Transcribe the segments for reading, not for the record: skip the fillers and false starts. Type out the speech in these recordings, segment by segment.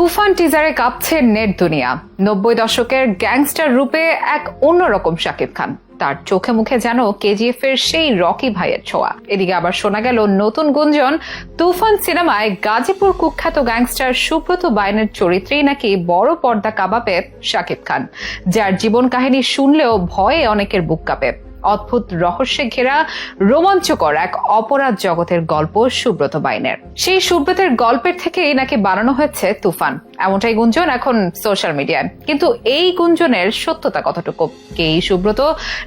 তুফান টিজারে কাঁপছে নেট দুনিয়া। 90 দশকের গ্যাংস্টার রূপে এক অন্যরকম শাকিব খান, তার চোখে মুখে যেন কেজিএফ এর সেই রকি ভাইয়ের ছোঁয়া। এদিকে আবার শোনা গেল নতুন গুঞ্জন, তুফান সিনেমায় গাজীপুর কুখ্যাত গ্যাংস্টার সুব্রত বাইনের চরিত্রেই নাকি বড় পর্দা কাঁপাবে শাকিব খান, যার জীবন কাহিনী শুনলেও ভয়ে অনেকের বুক কাঁপে। অদ্ভুত রহস্যে ঘেরা রোমাঞ্চকর এক অপরাধ জগতের গল্প সুব্রত বাইনের। সেই সুব্রতের গল্পের থেকেই নাকি বানানো হয়েছে তুফান, এমনটাই গুঞ্জন এখন সোশ্যাল মিডিয়ায়। কিন্তু এই গুঞ্জনের সত্যতা কতটুকু? কে এই সুব্রত?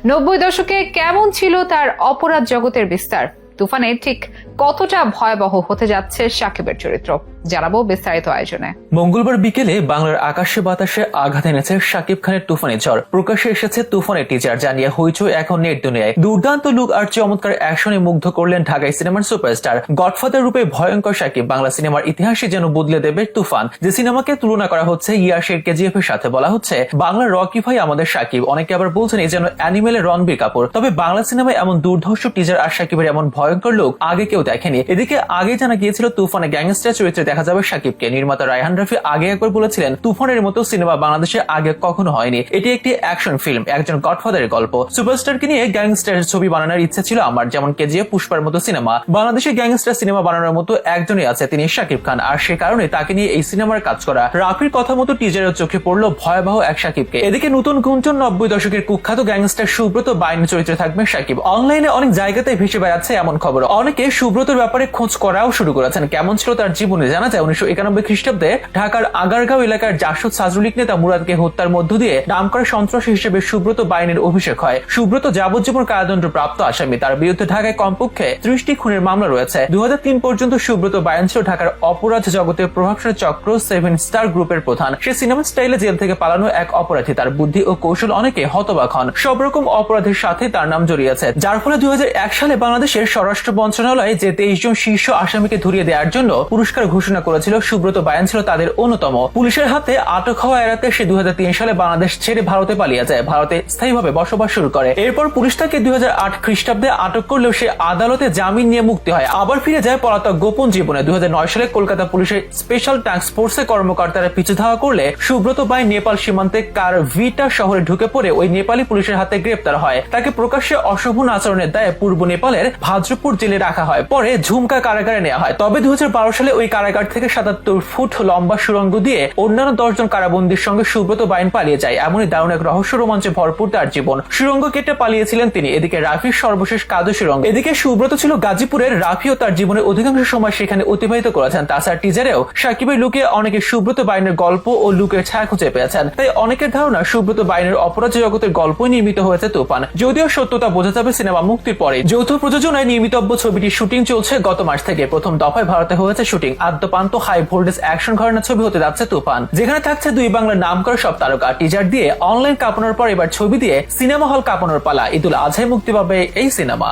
90 দশকে কেমন ছিল তার অপরাধ জগতের বিস্তার? তুফানে ঠিক কতটা ভয়াবহ হতে যাচ্ছে শাকিবের চরিত্র, জানাবো বিস্তারিত আয়োজনে। মঙ্গলবার বিকেলে বাংলার আকাশে বাতাসে আঘাত এনেছে শাকিব খানের তুফানি ঝড়। প্রকাশ্যে এসেছে তুফানের টিজার, জানিয়ে হইচই এখন নেট দুনিয়ায়। দুর্দান্ত লুক আর চমৎকার অ্যাকশনে মুগ্ধ করলেন ঢাকাই সিনেমার সুপারস্টার। গডফাদার রূপে ভয়ঙ্কর শাকিব বাংলা সিনেমার ইতিহাসে যেন বদলে দেবে তুফান। যে সিনেমাকে তুলনা করা হচ্ছে ইয়াশের কেজিএফ এর সাথে, বলা হচ্ছে বাংলার রকি ভাই আমাদের শাকিব। অনেকে আবার বলছেন এই যেন অ্যানিমেলের রণবীর কাপুর। তবে বাংলা সিনেমায় এমন দুর্ধর্ষ টিজার আর শাকিবের এমন ভয়ঙ্কর লুক আগে কেউ দেখেনি। এদিকে আগে জানা গিয়েছিল তুফানে গ্যাংস্টার চরিত্রে দেখা যাবে শাকিবকে। নির্মাতা রায়হান রাফি আগে একবার বলেছিলেন তুফানের মতো সিনেমা বাংলাদেশে আগে কখনো হয়নি, এটি একটি অ্যাকশন ফিল্ম, একজন গডফাদারের গল্প। সুপারস্টারকে নিয়ে গ্যাংস্টার ছবি বানানোর ইচ্ছা ছিল আমার, যেমন কেজিএফ, পুষ্পার মতো সিনেমা। বাংলাদেশে গ্যাংস্টার সিনেমা বানানোর মতো একজনই আছে, তিনি শাকিব খান। আর সে কারণে তাকে নিয়ে এই সিনেমার কাজ করা। রাফির কথা মতো টিজারের চোখে পড়লো ভয়াবহ এক শাকিবকে। এদিকে নতুন গুঞ্জন, 90 দশকের কুখ্যাত গ্যাংস্টার সুব্রত বাইনের চরিত্রে থাকবে শাকিব। অনলাইনে অনেক জায়গাতে ভেসে বেড়াচ্ছে এমন খবর। অনেকে সুব্রতর ব্যাপারে খোঁজ করাও শুরু করেছেন, কেমন ছিল তার জীবনে। জানা যায় 1991 খ্রিস্টাব্দে ঢাকার আগারগাঁও এলাকার জাসদ ছাত্রলীগ নেতা মুরাদকে হত্যার মধ্য দিয়ে নামকরা সন্ত্রাসী হিসেবে সুব্রত বাইনের অভিষেক হয়। সুব্রত যাবজ্জীবন কারাদণ্ড প্রাপ্ত আসামি। তার বিরুদ্ধে ঢাকায় কমপক্ষে 30টি খুনের মামলা রয়েছে। 2003 পর্যন্ত সুব্রত বাইন ছিল ঢাকার অপরাধ জগতের প্রভাবশালী চক্র 7 স্টার গ্রুপের প্রধান। সে সিনেমা স্টাইলে জেল থেকে পালানো এক অপরাধী। তার বুদ্ধি ও কৌশল অনেকে হতবাক হন। সব রকম অপরাধের সাথে তার নাম জড়িয়েছে, যার ফলে 2001 সালে বাংলাদেশের স্বরাষ্ট্র মন্ত্রণালয় যে 23 জন শীর্ষ আসামিকে ধরিয়ে দেওয়ার জন্য পুরস্কার ঘোষণা করেছিল, সুব্রত বাইন ছিল তাদের অন্যতম। পুলিশের হাতে আটক হওয়া এড়াতে সে 2003 সালে বাংলাদেশ ছেড়ে ভারতে পালিয়ে যায়, ভারতে স্থায়ীভাবে বসবাস শুরু করে। এরপর পুলিশ তাকে 2008 খ্রিস্টাব্দে আটক করলেও সে আদালতে জামিন নিয়ে মুক্তি হয়, আবার ফিরে যায় পলাতক গোপন জীবনে। 2009 সালে কলকাতা পুলিশের স্পেশাল টাস্ক ফোর্সের কর্মকর্তারা পিছু ধাওয়া করলে সুব্রত বাইন নেপাল সীমান্তে কারভিটা শহরে ঢুকে পড়ে ওই নেপালি পুলিশের হাতে গ্রেপ্তার হয়। তাকে প্রকাশ্যে অশোভন আচরণের দায়ে পূর্ব নেপালের ভাদ্রপুর জেলে রাখা হয়, পরে ঝুমকা কারাগারে নেওয়া হয়। তবে 2012 সালে ওই কারাগার থেকে 77 ফুট লম্বা সুড়ঙ্গ দিয়ে অন্যান্য 10 জন কারাবন্দীর সঙ্গে সুব্রত বাইন পালিয়ে যায়। এমনই দারুণ এক রহস্য রোমাঞ্চে ভরপুর তার জীবন। সুড়ঙ্গ কেটে পালিয়েছিলেন তিনি। এদিকে রাফির সর্বশেষ কাদো সুড়ঙ্গ। এদিকে সুব্রত ছিল গাজীপুরের, রাফিও তার জীবনের অধিকাংশ সময় সেখানে অতিবাহিত করেছেন। তাছাড়া টিজারেও শাকিবের লুকে অনেকে সুব্রত বাইনের গল্প ও লুকের ছায়া খুঁজে পেয়েছেন। তাই অনেকের ধারণা সুব্রত বাইনের অপরাধ জগতের গল্পই নির্মিত হয়েছে তুফান। যদিও সত্যতা বোঝা যাবে সিনেমা মুক্তির পরে। যৌথ প্রযোজনায় নির্মিতব্য ছবিটির শুটিং চলছে গত মাস থেকে। প্রথম দফায় ভারতে হয়েছে শুটিং। আদ্যপান্ত হাই ভোল্টেজ অ্যাকশন ঘরানার ছবি হতে যাচ্ছে তুফান, যেখানে থাকছে দুই বাংলার নাম করা সব তারকা। টিজার দিয়ে অনলাইন কাঁপানোর পর এবার ছবি দিয়ে সিনেমা হল কাঁপানোর পালা। ঈদুল আজহায় মুক্তি পাবে এই সিনেমা।